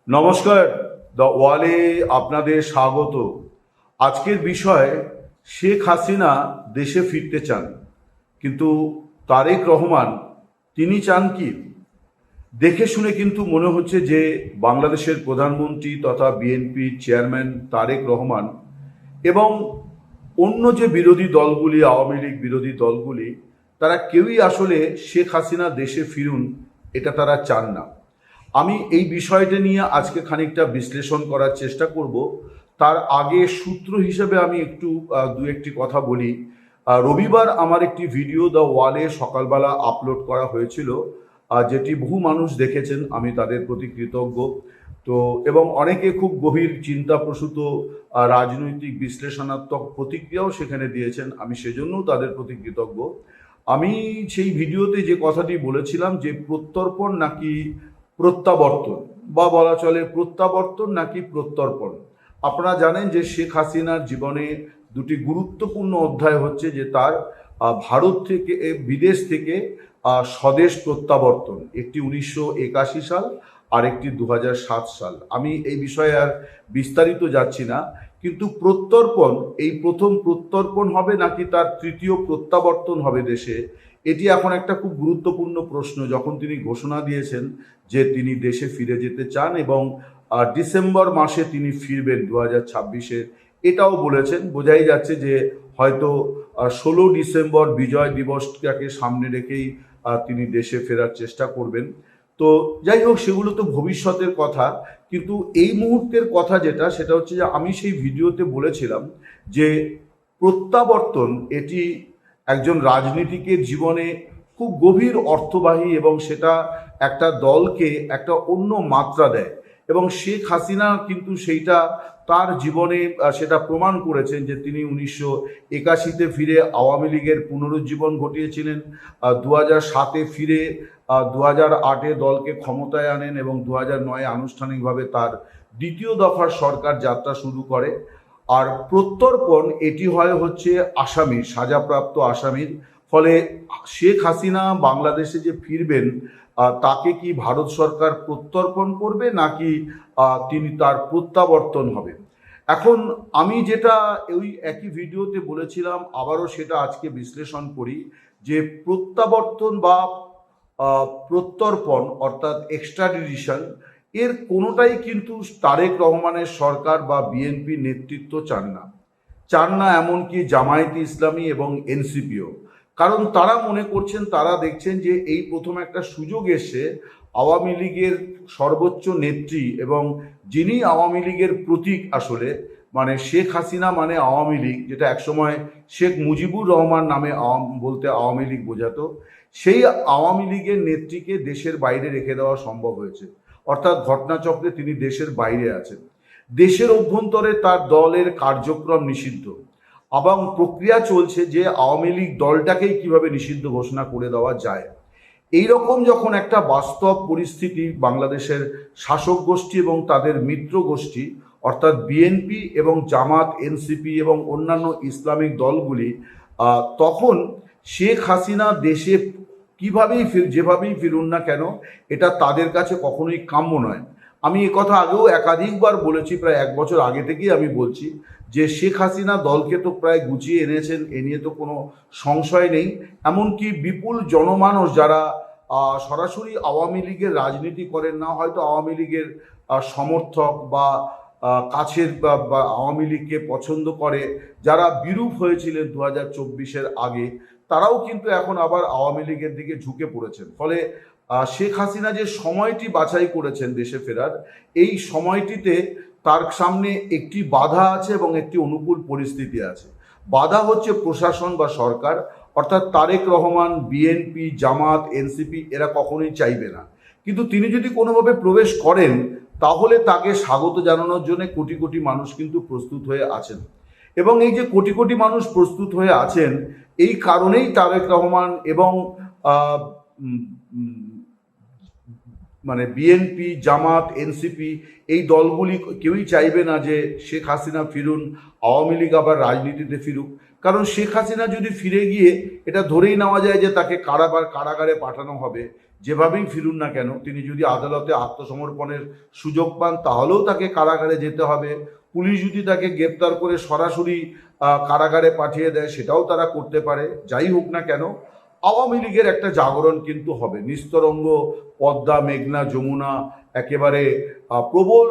নমস্কার, দ্য ওয়ালে আপনাদের স্বাগত। আজকের বিষয়, শেখ হাসিনা দেশে ফিরতে চান, কিন্তু তারেক রহমান তিনি চান কি? দেখে শুনে কিন্তু মনে হচ্ছে যে বাংলাদেশের প্রধানমন্ত্রী তথা বিএনপির চেয়ারম্যান তারেক রহমান এবং অন্য যে বিরোধী দলগুলি, আওয়ামী লীগ বিরোধী দলগুলি, তারা কেউই আসলে শেখ হাসিনা দেশে ফিরুন এটা তারা চান না। আমি এই বিষয়টা নিয়ে আজকে খানিকটা বিশ্লেষণ করার চেষ্টা করব। তার আগে সূত্র হিসেবে আমি একটু দু একটি কথা বলি। রবিবার আমার একটি ভিডিও দ্য ওয়ালে সকালবেলা আপলোড করা হয়েছিল, যেটি বহু মানুষ দেখেছেন, আমি তাদের প্রতি কৃতজ্ঞ। তো এবং অনেকে খুব গভীর চিন্তাপ্রসূত রাজনৈতিক বিশ্লেষণাত্মক প্রতিক্রিয়াও সেখানে দিয়েছেন, আমি সেজন্যও তাদের প্রতি কৃতজ্ঞ। আমি সেই ভিডিওতে যে কথাটি বলেছিলাম যে প্রত্যর্পণ নাকি প্রত্যাবর্তন, বা বলা চলে প্রত্যাবর্তন নাকি প্রত্যর্পণ। আপনারা জানেন যে শেখ হাসিনার জীবনে দুটি গুরুত্বপূর্ণ অধ্যায় হচ্ছে যে তার ভারত থেকে, বিদেশ থেকে স্বদেশ প্রত্যাবর্তন, একটি 1981 সাল আর একটি 2007 সাল। আমি এই বিষয়ে আর বিস্তারিত যাচ্ছি না, কিন্তু প্রত্যর্পণ, এই প্রথম প্রত্যর্পণ হবে নাকি তার তৃতীয় প্রত্যাবর্তন হবে দেশে, এটি এখন একটা খুব গুরুত্বপূর্ণ প্রশ্ন। যখন তিনি ঘোষণা দিয়েছেন যে তিনি দেশে ফিরে যেতে চান এবং ডিসেম্বর মাসে তিনি ফিরবেন 2026-এর, এটাও বলেছেন, বোঝাই যাচ্ছে যে হয়তো 16 ডিসেম্বর বিজয় দিবসটাকে সামনে রেখেই তিনি দেশে ফেরার চেষ্টা করবেন। তো যাই হোক, সেগুলো তো ভবিষ্যতের কথা, কিন্তু এই মুহূর্তের কথা যেটা, সেটা হচ্ছে যে আমি সেই ভিডিওতে বলেছিলাম যে প্রত্যাবর্তন এটি একজন রাজনীতিকের জীবনে খুব গভীর অর্থবাহী, এবং সেটা একটা দলকে একটা অন্য মাত্রা দেয়। এবং শেখ হাসিনা কিন্তু সেইটা তার জীবনে সেটা প্রমাণ করেছেন যে তিনি 1981-তে ফিরে আওয়ামী লীগের পুনরুজ্জীবন ঘটিয়েছিলেন, 2007-এ ফিরে 2008-এ দলকে ক্ষমতায় আনেন এবং 2009-এ আনুষ্ঠানিকভাবে তার দ্বিতীয় দফার সরকার যাত্রা শুরু করে। আর প্রত্যর্পণ এটি হচ্ছে আসামির, সাজাপ্রাপ্ত আসামির। ফলে শেখ হাসিনা বাংলাদেশে যে ফিরবেন, তাকে কি ভারত সরকার প্রত্যর্পণ করবে নাকি তিনি তার প্রত্যাবর্তন হবে? এখন আমি যেটা ওই একই ভিডিওতে বলেছিলাম, আবারও সেটা আজকে বিশ্লেষণ করি, যে প্রত্যাবর্তন বা প্রত্যর্পণ অর্থাৎ এক্সট্রাডিশন, এর কোনোটাই কিন্তু তারেক রহমানের সরকার বা বিএনপি নেতৃত্ব চান না, এমনকি জামায়াতে ইসলামী এবং এনসিপিও। কারণ তারা মনে করছেন, তারা দেখছেন যে এই প্রথম একটা সুযোগ এসে আওয়ামী লীগের সর্বোচ্চ নেত্রী এবং যিনি আওয়ামী লীগের প্রতীক আসলে, মানে শেখ হাসিনা মানে আওয়ামী লীগ, যেটা একসময় শেখ মুজিবুর রহমান নামে বলতে আওয়ামী লীগ বোঝাতো, সেই আওয়ামী লীগের নেত্রীকে দেশের বাইরে রেখে দেওয়া সম্ভব হয়েছে। অর্থাৎ ঘটনাচক্রে তিনি দেশের বাইরে আছেন, দেশের অভ্যন্তরে তার দলের কার্যক্রম নিষিদ্ধ, এবং প্রক্রিয়া চলছে যে আওয়ামী লীগ দলটাকেই কিভাবে নিষিদ্ধ ঘোষণা করে দেওয়া যায়। এই রকম যখন একটা বাস্তব পরিস্থিতি বাংলাদেশের শাসক গোষ্ঠী এবং তাদের মিত্র গোষ্ঠী অর্থাৎ বিএনপি এবং জামাত, এনসিপি এবং অন্যান্য ইসলামিক দলগুলি, তখন শেখ হাসিনা দেশে যেভাবেই ফিরুন না কেন, এটা তাদের কাছে কখনোই কাম্য নয়। আমি কথা আগেও একাধিকবার বলেছি, প্রায় 1 বছর আগে থেকেই আমি বলছি যে শেখ হাসিনা দলকে তো প্রায় গুছিয়ে এনেছেন, এ নিয়ে তো কোনো সংশয় নেই। এমনকি বিপুল জনমানস যারা সরাসরি আওয়ামী লীগের রাজনীতি করেন না, হয়তো আওয়ামী লীগের সমর্থক বা কাছের বা আওয়ামী লীগকে পছন্দ করে, যারা বিরূপ হয়েছিলেন 2024-এর আগে, তারাও কিন্তু এখন আবার আওয়ামী লীগের দিকে ঝুঁকে পড়েছেন। ফলে শেখ হাসিনা যে সময়টি বাছাই করেছেন দেশে ফেরার, এই সময়টিতে তার সামনে একটি বাধা আছে এবং একটি অনুকূল পরিস্থিতি আছে। বাধা হচ্ছে প্রশাসন বা সরকার, অর্থাৎ তারেক রহমান, বিএনপি, জামাত, এনসিপি এরা কখনোই চাইবে না। কিন্তু তিনি যদি কোনোভাবে প্রবেশ করেন, তাহলে তাকে স্বাগত জানানোর জন্য কোটি কোটি মানুষ কিন্তু প্রস্তুত হয়ে আছেন। এবং এই যে কোটি কোটি মানুষ প্রস্তুত হয়ে আছেন, এই কারণেই তারেক রহমান এবং আহ, উম, উম, মানে বিএনপি, জামাত, এনসিপি এই দলগুলি কেউই চাইবে না যে শেখ হাসিনা ফিরুন, আওয়ামী লীগ আবার রাজনীতিতে ফিরুক। কারণ শেখ হাসিনা যদি ফিরে গিয়ে এটা ধরেই নেওয়া যায় যে তাকে কারাগারে পাঠানো হবে, যেভাবেই ফিরুন না কেন তিনি যদি আদালতে আত্মসমর্পণের সুযোগ পান তাহলেও তাকে কারাগারে যেতে হবে। পুলিশ যদি তাকে গ্রেপ্তার করে সরাসরি কারাগারে পাঠিয়ে দেয় সেটাও তারা করতে পারে। যাই হোক না কেন, আওয়ামী লীগের একটা জাগরণ কিন্তু হবে। নিস্তরঙ্গ পদ্মা, মেঘনা, যমুনা একেবারে প্রবল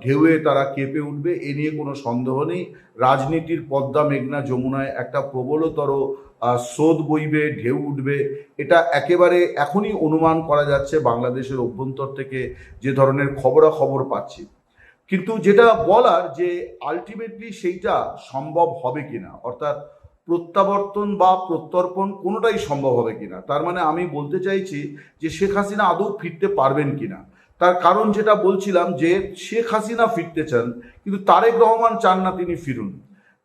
ঢেউয়ে তারা কেঁপে উঠবে, এ নিয়ে কোনো সন্দেহ নেই। রাজনীতির পদ্মা, মেঘনা, যমুনায় একটা প্রবলতর স্রোত বইবে, ঢেউ উঠবে, এটা একেবারে এখনই অনুমান করা যাচ্ছে বাংলাদেশের অভ্যন্তর থেকে যে ধরনের খবরাখবর পাচ্ছি। কিন্তু যেটা বলার যে আলটিমেটলি সেইটা সম্ভব হবে কিনা, অর্থাৎ প্রত্যাবর্তন বা প্রত্যর্পণ কোনোটাই সম্ভব হবে কিনা, তার মানে আমি বলতে চাইছি যে শেখ হাসিনা আদৌ ফিরতে পারবেন কিনা। তার কারণ যেটা বলছিলাম যে শেখ হাসিনা ফিরতে চান কিন্তু তারেক রহমান চান না তিনি ফিরুন।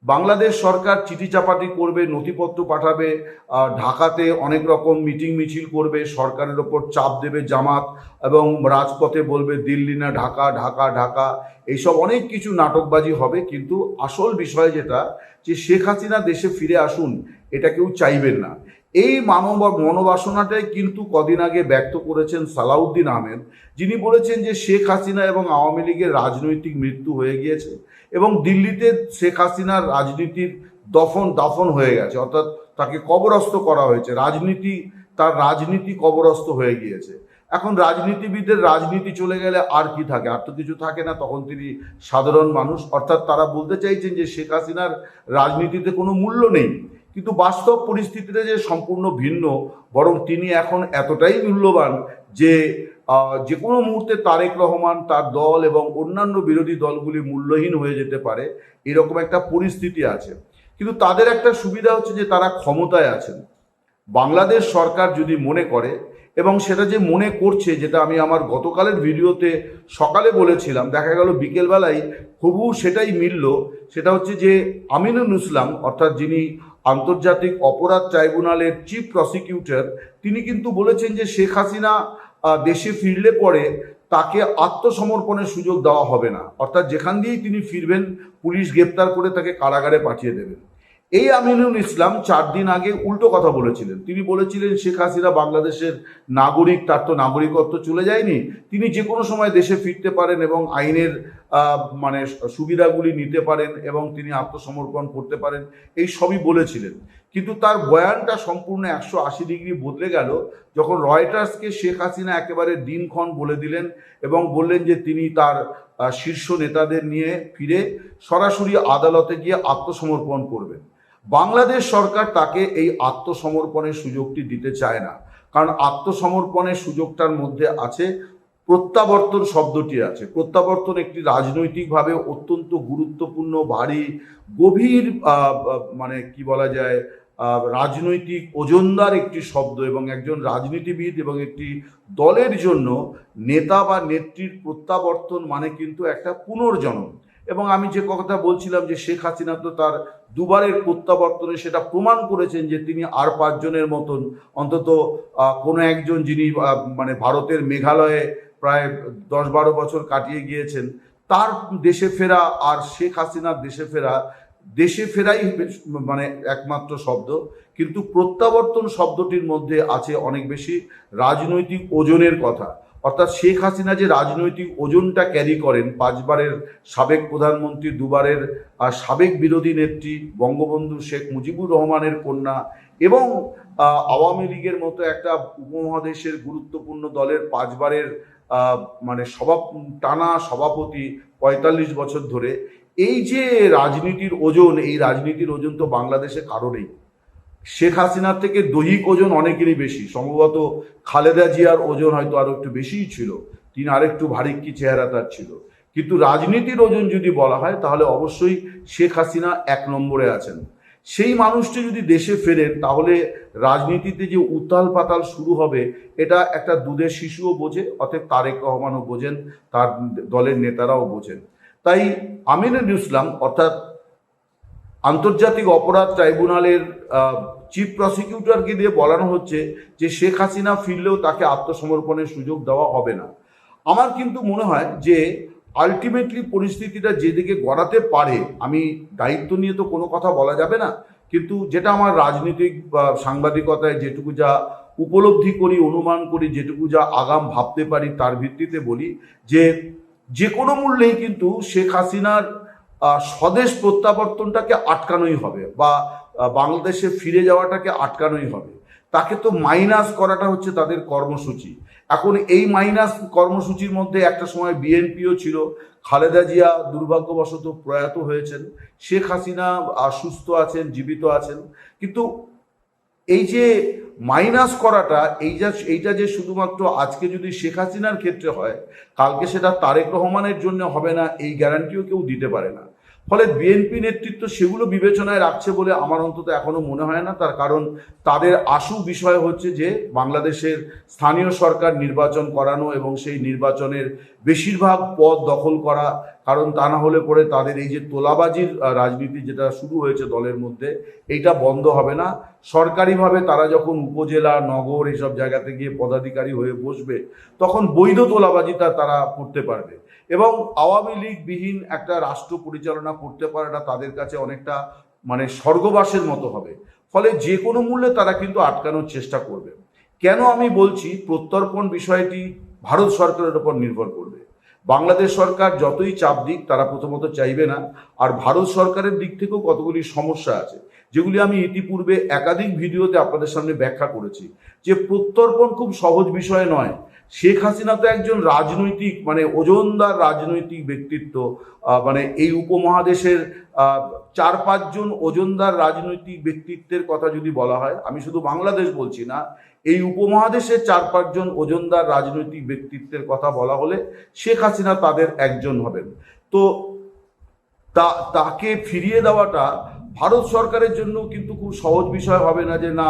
বাংলাদেশ সরকার চিঠি চাপাটি করবে, নথিপত্র পাঠাবে, ঢাকাতে অনেক রকম মিটিং মিছিল করবে, সরকারের ওপর চাপ দেবে জামাত এবং রাজপথে বলবে দিল্লি না ঢাকা, ঢাকা ঢাকা, এইসব অনেক কিছু নাটকবাজি হবে। কিন্তু আসল বিষয় যেটা, যে শেখ হাসিনা দেশে ফিরে আসুন এটা কেউ চাইবেন না। এই মনোবাসনাটাই কিন্তু কদিন আগে ব্যক্ত করেছেন সালাউদ্দিন আহমেদ, যিনি বলেছেন যে শেখ হাসিনা এবং আওয়ামী লীগের রাজনৈতিক মৃত্যু হয়ে গিয়েছে এবং দিল্লিতে শেখ হাসিনার রাজনীতির দাফন হয়ে গেছে, অর্থাৎ তাকে কবরস্থ করা হয়েছে। তার রাজনীতি কবরস্থ হয়ে গিয়েছে। এখন রাজনীতিবিদদের রাজনীতি চলে গেলে আর কি থাকে, আর তো কিছু থাকে না, তখন তিনি সাধারণ মানুষ। অর্থাৎ তারা বলতে চাইছেন যে শেখ হাসিনার রাজনীতিতে কোনো মূল্য নেই। কিন্তু বাস্তব পরিস্থিতিতে যে সম্পূর্ণ ভিন্ন, বরং তিনি এখন এতটাই মূল্যবান যে যে কোনো মুহূর্তে তারেক রহমান, তার দল এবং অন্যান্য বিরোধী দলগুলি মূল্যহীন হয়ে যেতে পারে, এরকম একটা পরিস্থিতি আছে। কিন্তু তাদের একটা সুবিধা হচ্ছে যে তারা ক্ষমতায় আছেন। বাংলাদেশ সরকার যদি মনে করে, এবং সেটা যে মনে করছে, যেটা আমি আমার গতকালের ভিডিওতে সকালে বলেছিলাম, দেখা গেল বিকেলবেলায় হুবহু সেটাই মিলল। সেটা হচ্ছে যে আমিনুল ইসলাম, অর্থাৎ যিনি আন্তর্জাতিক অপরাধ ট্রাইব্যুনালের চিফ প্রসিকিউটর, তিনি কিন্তু বলেছেন যে শেখ হাসিনা দেশে ফিরলে পরে তাকে আত্মসমর্পণের সুযোগ দেওয়া হবে না, অর্থাৎ যেখান দিয়েই তিনি ফিরবেন পুলিশ গ্রেপ্তার করে তাকে কারাগারে পাঠিয়ে দেবেন। এই আমিনুল ইসলাম 4 দিন আগে উল্টো কথা বলেছিলেন। তিনি বলেছিলেন শেখ হাসিনা বাংলাদেশের নাগরিক, তার তো নাগরিকত্ব চলে যায়নি, তিনি যে কোনো সময় দেশে ফিরতে পারেন এবং আইনের মানে সুবিধাগুলি নিতে পারেন এবং তিনি আত্মসমর্পণ করতে পারেন, এই সবই বলেছিলেন। কিন্তু তার বয়ানটা সম্পূর্ণ 180 ডিগ্রি বদলে গেল যখন রয়টার্সকে শেখ হাসিনা একেবারে দিনক্ষণ বলে দিলেন এবং বললেন যে তিনি তার শীর্ষ নেতাদের নিয়ে ফিরে সরাসরি আদালতে গিয়ে আত্মসমর্পণ করবেন। বাংলাদেশ সরকার তাকে এই আত্মসমর্পণের সুযোগটি দিতে চায় না, কারণ আত্মসমর্পণের সুযোগটার মধ্যে আছে প্রত্যাবর্তন শব্দটি আছে। প্রত্যাবর্তন একটি রাজনৈতিকভাবে অত্যন্ত গুরুত্বপূর্ণ, ভারী, গভীর মানে কি বলা যায়, রাজনৈতিক ওজনদার একটি শব্দ, এবং একজন রাজনীতিবিদ এবং একটি দলের জন্য নেতা বা নেত্রীর প্রত্যাবর্তন মানে কিন্তু একটা পুনর্জন্ম। এবং আমি যে কথা বলছিলাম যে শেখ হাসিনা তো তার দুবারের প্রত্যাবর্তনে সেটা প্রমাণ করেছেন যে তিনি আর 5 জনের মতন, অন্তত কোনো একজন যিনি মানে ভারতের মেঘালয়ে প্রায় 10-12 বছর কাটিয়ে গিয়েছেন, তার দেশে ফেরা আর শেখ হাসিনার দেশে ফেরাই মানে একমাত্র শব্দ। কিন্তু প্রত্যাবর্তন শব্দটির মধ্যে আছে অনেক বেশি রাজনৈতিক ওজনের কথা। অর্থাৎ শেখ হাসিনা যে রাজনৈতিক ওজনটা ক্যারি করেন, 5 বারের সাবেক প্রধানমন্ত্রী, 2 বারের সাবেক বিরোধী নেত্রী, বঙ্গবন্ধু শেখ মুজিবুর রহমানের কন্যা, এবং আওয়ামী লীগের মতো একটা উপমহাদেশের গুরুত্বপূর্ণ দলের 5 বারের মানে টানা সভাপতি 45 বছর ধরে, এই যে রাজনীতির ওজন, এই রাজনীতির ওজন তো বাংলাদেশে কারো নেই। শেখ হাসিনার থেকে দৈহিক ওজন অনেকেরই বেশি, সম্ভবত খালেদা জিয়ার ওজন হয়তো আরো একটু বেশিই ছিল, তিনি আরেকটু ভারিক্কি চেহারা তার ছিল। কিন্তু রাজনীতির ওজন যদি বলা হয় তাহলে অবশ্যই শেখ হাসিনা 1 নম্বরে আছেন। সেই মানুষটি যদি দেশে ফেরেন তাহলে রাজনীতিতে যে উতাল পাতাল শুরু হবে এটা একটা দুধের শিশুও বোঝে, অতএব তারেক রহমানও বোঝেন, তার দলের নেতারাও বোঝেন। তাই আমিনুল ইসলাম, অর্থাৎ আন্তর্জাতিক অপরাধ ট্রাইব্যুনালের চিফ প্রসিকিউটরকে দিয়ে বলানো হচ্ছে যে শেখ হাসিনা ফিরলেও তাকে আত্মসমর্পণের সুযোগ দেওয়া হবে না। আমার কিন্তু মনে হয় যে আলটিমেটলি পরিস্থিতিটা যেদিকে গড়াতে পারে, আমি দায়িত্ব নিয়ে তো কোনো কথা বলা যাবে না, কিন্তু যেটা আমার রাজনৈতিক বা সাংবাদিকতায় যেটুকু যা উপলব্ধি করি, অনুমান করি, যেটুকু যা আগাম ভাবতে পারি, তার ভিত্তিতে বলি যে যে কোনো মূল্যেই কিন্তু শেখ হাসিনার স্বদেশ প্রত্যাবর্তনটাকে আটকানোই হবে, বা বাংলাদেশে ফিরে যাওয়াটাকে আটকানোই হবে। তাকে তো মাইনাস করাটা হচ্ছে তাদের কর্মসূচি। এখন এই মাইনাস কর্মসূচির মধ্যে একটা সময় বিএনপিও ছিল। খালেদা জিয়া দুর্ভাগ্যবশত প্রয়াত হয়েছেন, শেখ হাসিনা সুস্থ আছেন, জীবিত আছেন। কিন্তু এই যে মাইনাস করাটা, এইটা যে শুধুমাত্র আজকে যদি শেখ হাসিনার ক্ষেত্রে হয়, কালকে সেটা তারেক রহমানের জন্য হবে না, এই গ্যারান্টিও কেউ দিতে পারে না। ফলে বিএনপি নেতৃত্ব সেগুলো বিবেচনায় রাখছে বলে আমার অন্তত এখনো মনে হয় না। তার কারণ তাদের আশু বিষয় হচ্ছে যে বাংলাদেশের স্থানীয় সরকার নির্বাচন করানো এবং সেই নির্বাচনের বেশিরভাগ পদ দখল করা। কারণ তা না হলে পরে তাদের এই যে তোলাবাজির রাজনীতি যেটা শুরু হয়েছে দলের মধ্যে, এইটা বন্ধ হবে না। সরকারিভাবে তারা যখন উপজেলা, নগর এইসব জায়গাতে গিয়ে পদাধিকারী হয়ে বসবে, তখন বৈধ তোলাবাজিটা তারা করতে পারবে। এবং আওয়ামী লীগবিহীন একটা রাষ্ট্র পরিচালনা করতে পারাটা তাদের কাছে অনেকটা মানে স্বর্গবাসের মতো হবে। ফলে যে কোনো মূল্যে তারা কিন্তু আটকানোর চেষ্টা করবে। কেন আমি বলছি প্রত্যর্পণ বিষয়টি ভারত সরকারের উপর নির্ভর করবে। বাংলাদেশ সরকার যতই চাপ দিক, তারা প্রথমত চাইবে না। আর ভারত সরকারের দিক থেকেও কতগুলি সমস্যা আছে, যেগুলি আমি ইতিপূর্বে একাধিক ভিডিওতে আপনাদের সামনে ব্যাখ্যা করেছি। যে প্রত্যর্পণ খুব সহজ বিষয় নয়। শেখ হাসিনা তো একজন রাজনৈতিক মানে ওজনদার রাজনৈতিক ব্যক্তিত্ব। মানে এই উপমহাদেশের 4-5 জন ওজনদার রাজনৈতিক ব্যক্তিত্বের কথা যদি বলা হয়, আমি শুধু বাংলাদেশ বলছি না, এই উপমহাদেশের 4-5 জন ওজনদার রাজনৈতিক ব্যক্তিত্বের কথা বলা হলে শেখ হাসিনা তাদের একজন হবেন। তো তাকে ফিরিয়ে দেওয়াটা ভারত সরকারের জন্য কিন্তু খুব সহজ বিষয় হবে না। যে না,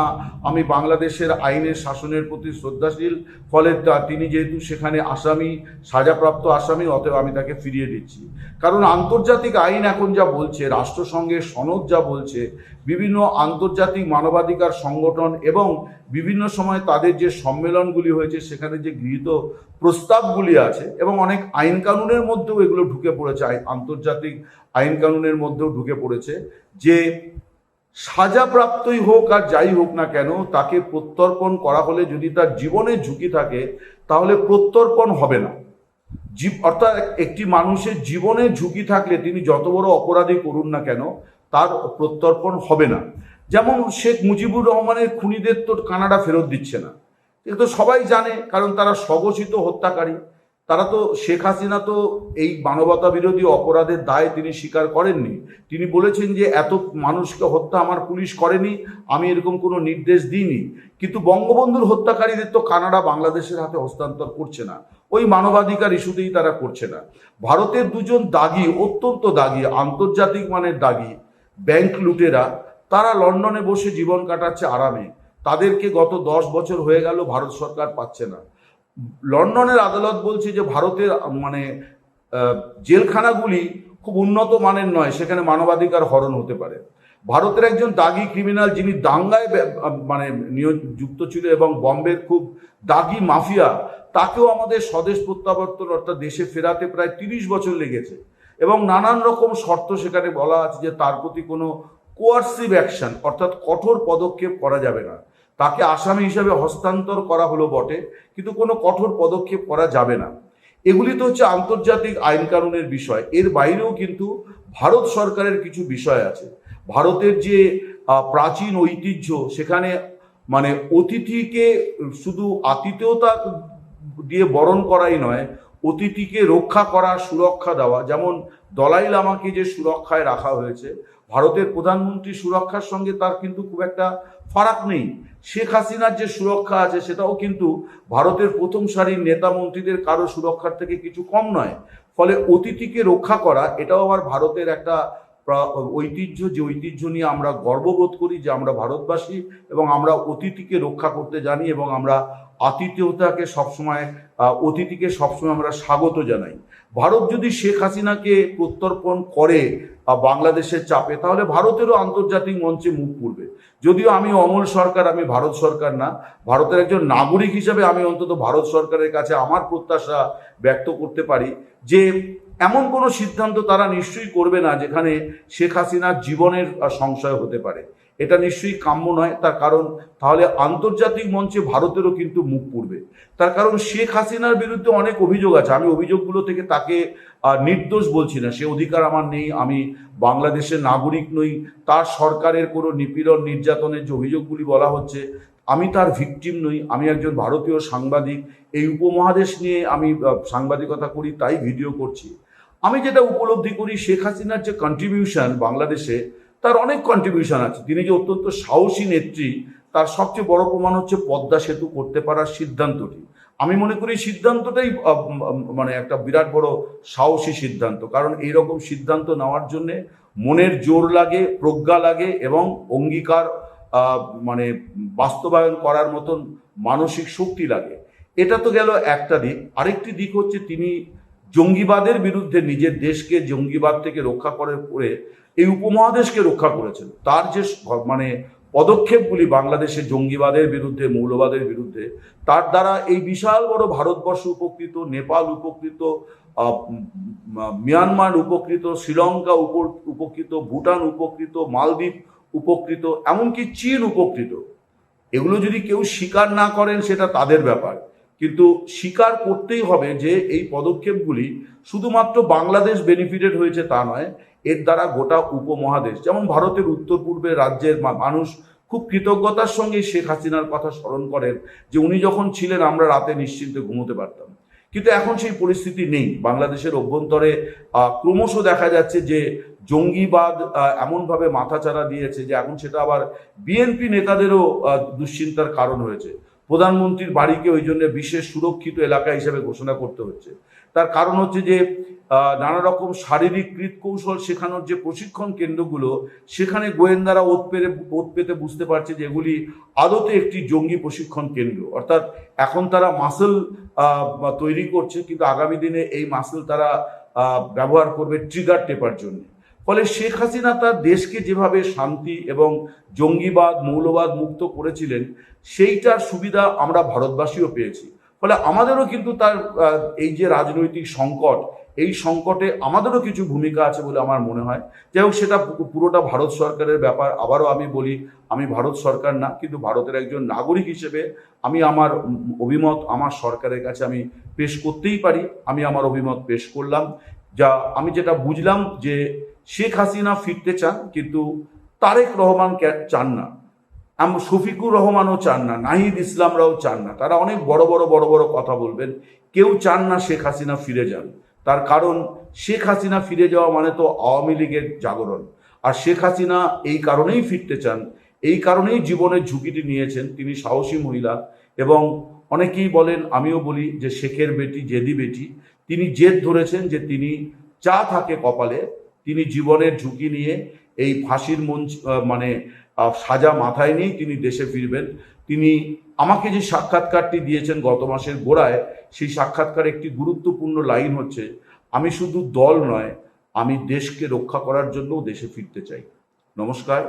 আমি বাংলাদেশের আইনের শাসনের প্রতি শ্রদ্ধাশীল, ফলে তিনি যেহেতু সেখানে আসামি, সাজাপ্রাপ্ত আসামি, অতএব আমি তাকে ফিরিয়ে দিচ্ছি। কারণ আন্তর্জাতিক আইন এখন যা বলছে, রাষ্ট্রসংঘের সনদ যা বলছে, বিভিন্ন আন্তর্জাতিক মানবাধিকার সংগঠন এবং বিভিন্ন সময় তাদের যে সম্মেলনগুলি হয়েছে, সেখানে যে গৃহীত প্রস্তাবগুলি আছে, এবং অনেক আইন কানুনের মধ্যেও এগুলো ঢুকে পড়েছে, আন্তর্জাতিক আইন কানুনের মধ্যেও ঢুকে পড়েছে, যে সাজাপ্রাপ্তই হোক আর যাই হোক না কেন, তাকে প্রত্যর্পণ করা হলে যদি তার জীবনের ঝুঁকি থাকে, তাহলে প্রত্যর্পণ হবে না। অর্থাৎ একটি মানুষের জীবনের ঝুঁকি থাকলে তিনি যত বড় অপরাধী করুন না কেন, তার প্রত্যর্পণ হবে না। যেমন শেখ মুজিবুর রহমানের খুনিদের তো কানাডা ফেরত দিচ্ছে না, এটা তো সবাই জানে, কারণ তারা স্বঘোষিত হত্যাকারী। তারা তো, শেখ হাসিনা তো এই মানবতা বিরোধী অপরাধের দায় তিনি স্বীকার করেননি। তিনি বলেছেন যে এত মানুষকে হত্যা আমার পুলিশ করেনি, আমি এরকম কোনো নির্দেশ দিইনি। কিন্তু বঙ্গবন্ধুর হত্যাকারীদের তো কানাডা বাংলাদেশের হাতে হস্তান্তর করছে না, ওই মানবাধিকার ইস্যুতেই তারা করছে না। ভারতের দুজন দাগী, অত্যন্ত দাগী, আন্তর্জাতিক মানের দাগী ব্যাংক লুটেরা, তারা লন্ডনে বসে জীবন কাটাচ্ছে আরামে। তাদেরকে গত 10 বছর হয়ে গেল ভারত সরকার পাচ্ছে না। লন্ডনের আদালত বলছে যে ভারতের মানে জেলখানাগুলি খুব উন্নত মানের নয়, সেখানে মানবাধিকার হরণ হতে পারে। ভারতের একজন দাগী ক্রিমিনাল, যিনি দাঙ্গায় মানে যুক্ত ছিল এবং বম্বের খুব দাগী মাফিয়া, তাকেও আমাদের স্বদেশ প্রত্যাবর্তন অর্থাৎ দেশে ফেরাতে প্রায় 30 বছর লেগেছে। এবং নানান রকম শর্ত সেখানে বলা আছে যে তার প্রতি কোনো কোয়ার্সিভ অ্যাকশন অর্থাৎ কঠোর পদক্ষেপ করা যাবে না। তাকে আসামি হিসাবে হস্তান্তর করা হলো বটে, কিন্তু কোনো কঠোর পদক্ষেপ করা যাবে না। এগুলি তো হচ্ছে আন্তর্জাতিক আইন কানুনের বিষয়। এর বাইরেও কিন্তু ভারত সরকারের কিছু বিষয় আছে। ভারতের যে প্রাচীন ঐতিহ্য, সেখানে মানে অতিথিকে শুধু আতিথেয়তা দিয়ে বরণ করাই নয়, অতিথিকে রক্ষা করা, সুরক্ষা দেওয়া। যেমন দলাই লামাকে যে সুরক্ষায় রাখা হয়েছে, ভারতের প্রধানমন্ত্রী সুরক্ষার সঙ্গে তার কিন্তু খুব একটা ফারাক নেই। শেখ হাসিনার যে সুরক্ষা আছে, সেটাও কিন্তু ভারতের প্রথম সারির নেতা মন্ত্রীদের কারো সুরক্ষার থেকে কিছু কম নয়। ফলে অতিথিকে রক্ষা করা, এটাও আবার ভারতের একটা ঐতিহ্য, যে ঐতিহ্য নিয়ে আমরা গর্ববোধ করি যে আমরা ভারতবাসী, এবং আমরা অতিথিকে রক্ষা করতে জানি, এবং আমরা আতিথেয়তাকে সবসময়, অতিথিকে সবসময় আমরা স্বাগত জানাই। ভারত যদি শেখ হাসিনাকে প্রত্যর্পণ করে বাংলাদেশের চাপে, তাহলে ভারতেরও আন্তর্জাতিক মঞ্চে মুখ পুড়বে। যদিও আমি অমল সরকার, আমি ভারত সরকার না, ভারতের একজন নাগরিক হিসেবে আমি অন্তত ভারত সরকারের কাছে আমার প্রত্যাশা ব্যক্ত করতে পারি যে এমন কোনো সিদ্ধান্ত তারা নিশ্চয়ই করবে না যেখানে শেখ হাসিনার জীবনের সংশয় হতে পারে। এটা নিশ্চয়ই কাম্য নয়। তার কারণ তাহলে আন্তর্জাতিক মঞ্চে ভারতেরও কিন্তু মুখ পুড়বে। তার কারণ শেখ হাসিনার বিরুদ্ধে অনেক অভিযোগ আছে, আমি অভিযোগগুলো থেকে তাকে নির্দোষ বলছি না, সে অধিকার আমার নেই, আমি বাংলাদেশের নাগরিক নই, তার সরকারের কোনো নিপীড়ন নির্যাতনের যে অভিযোগগুলি বলা হচ্ছে আমি তার ভিকটিম নই, আমি একজন ভারতীয় সাংবাদিক, এই উপমহাদেশ নিয়ে আমি সাংবাদিকতা করি, তাই ভিডিও করছি। আমি যেটা উপলব্ধি করি, শেখ হাসিনার যে কন্ট্রিবিউশন বাংলাদেশে, তার অনেক কন্ট্রিবিউশন আছে। তিনি যে অত্যন্ত সাহসী নেত্রী, তার সবচেয়ে বড় প্রমাণ হচ্ছে পদ্মা সেতু করতে পারার সিদ্ধান্তটি। আমি মনে করি সিদ্ধান্তটাই মানে একটা বিরাট বড় সাহসী সিদ্ধান্ত, কারণ এইরকম সিদ্ধান্ত নেওয়ার জন্যে মনের জোর লাগে, প্রজ্ঞা লাগে এবং অঙ্গীকার মানে বাস্তবায়ন করার মতন মানসিক শক্তি লাগে। এটা তো গেল একটা দিক। আরেকটি দিক হচ্ছে তিনি জঙ্গিবাদের বিরুদ্ধে নিজের দেশকে জঙ্গিবাদ থেকে রক্ষা করে এই উপমহাদেশকে রক্ষা করেছেন। তার যে মানে পদক্ষেপগুলি বাংলাদেশে জঙ্গিবাদের বিরুদ্ধে, মৌলবাদের বিরুদ্ধে, তার দ্বারা এই বিশাল বড় ভারতবর্ষ উপকৃত, নেপাল উপকৃত, মিয়ানমার উপকৃত, শ্রীলঙ্কা উপকৃত, ভুটান উপকৃত, মালদ্বীপ উপকৃত, এমনকি চীন উপকৃত। এগুলো যদি কেউ স্বীকার না করেন সেটা তাদের ব্যাপার, কিন্তু স্বীকার করতেই হবে যে এই পদক্ষেপগুলি শুধুমাত্র বাংলাদেশ বেনিফিটেড হয়েছে তা নয়, এর দ্বারা গোটা উপমহাদেশ, যেমন ভারতের উত্তর পূর্বের রাজ্যের মানুষ খুব কৃতজ্ঞতার সঙ্গে শেখ হাসিনার কথা স্মরণ করেন যে উনি যখন ছিলেন আমরা রাতে নিশ্চিন্তে ঘুমোতে পারতাম। কিন্তু এখন সেই পরিস্থিতি নেই। বাংলাদেশের অভ্যন্তরে ক্রমশ দেখা যাচ্ছে যে জঙ্গিবাদ এমনভাবে মাথাচাড়া দিয়েছে যে এখন সেটা আবার বিএনপি নেতাদেরও দুশ্চিন্তার কারণ হয়েছে। প্রধানমন্ত্রীর বাড়িকে ওই জন্য বিশেষ সুরক্ষিত এলাকা হিসেবে ঘোষণা করতে হচ্ছে। তার কারণ হচ্ছে যে নানা রকম শারীরিক কৃতকৌশল শেখানোর যে প্রশিক্ষণ কেন্দ্রগুলো, সেখানে গোয়েন্দারা ওত পেতে বুঝতে পারছে যে এগুলি আদতে একটি জঙ্গি প্রশিক্ষণ কেন্দ্র। অর্থাৎ এখন তারা মাসল তৈরি করছে, কিন্তু আগামী দিনে এই মাসল তারা ব্যবহার করবে ট্রিগার টেপার জন্য। ফলে শেখ হাসিনা তার দেশকে যেভাবে শান্তি এবং জঙ্গিবাদ মৌলবাদ মুক্ত করেছিলেন, সেইটার সুবিধা আমরা ভারতবাসীও পেয়েছি। ফলে আমাদেরও কিন্তু তার এই যে রাজনৈতিক সংকট, এই সংকটে আমাদেরও কিছু ভূমিকা আছে বলে আমার মনে হয়। যাই হোক, সেটা পুরোটা ভারত সরকারের ব্যাপার। আবারও আমি বলি, আমি ভারত সরকার না, কিন্তু ভারতের একজন নাগরিক হিসেবে আমি আমার অভিমত আমার সরকারের কাছে আমি পেশ করতেই পারি। আমি আমার অভিমত পেশ করলাম। যা আমি যেটা বুঝলাম যে শেখ হাসিনা ফিরতে চান, কিন্তু তারেক রহমান চান না, শফিকুর রহমানও চান না, নাহিদ ইসলামরাও চান না। তারা অনেক বড় বড় কথা বলবেন, কেউ চান না শেখ হাসিনা ফিরে যান। তার কারণ শেখ হাসিনা ফিরে যাওয়া মানে তো আওয়ামী লীগের জাগরণ। আর শেখ হাসিনা এই কারণেই ফিরতে চান, এই কারণেই জীবনের ঝুঁকিটি নিয়েছেন। তিনি সাহসী মহিলা এবং অনেকেই বলেন, আমিও বলি যে শেখের বেটি জেদি বেটি। তিনি জেদ ধরেছেন যে তিনি যা থাকে কপালে, তিনি জীবনের ঝুঁকি নিয়ে এই ফাঁসির মঞ্চ মানে সাজা মাথায় নিয়েই তিনি দেশে ফিরবেন। তিনি আমাকে যে সাক্ষাৎকারটি দিয়েছেন গত মাসের গোড়ায়, সেই সাক্ষাৎকার একটি গুরুত্বপূর্ণ লাইন হচ্ছে, আমি শুধু দল নয়, আমি দেশকে রক্ষা করার জন্যও দেশে ফিরতে চাই। নমস্কার,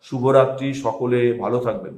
শুভরাত্রি, সকলে ভালো থাকবেন।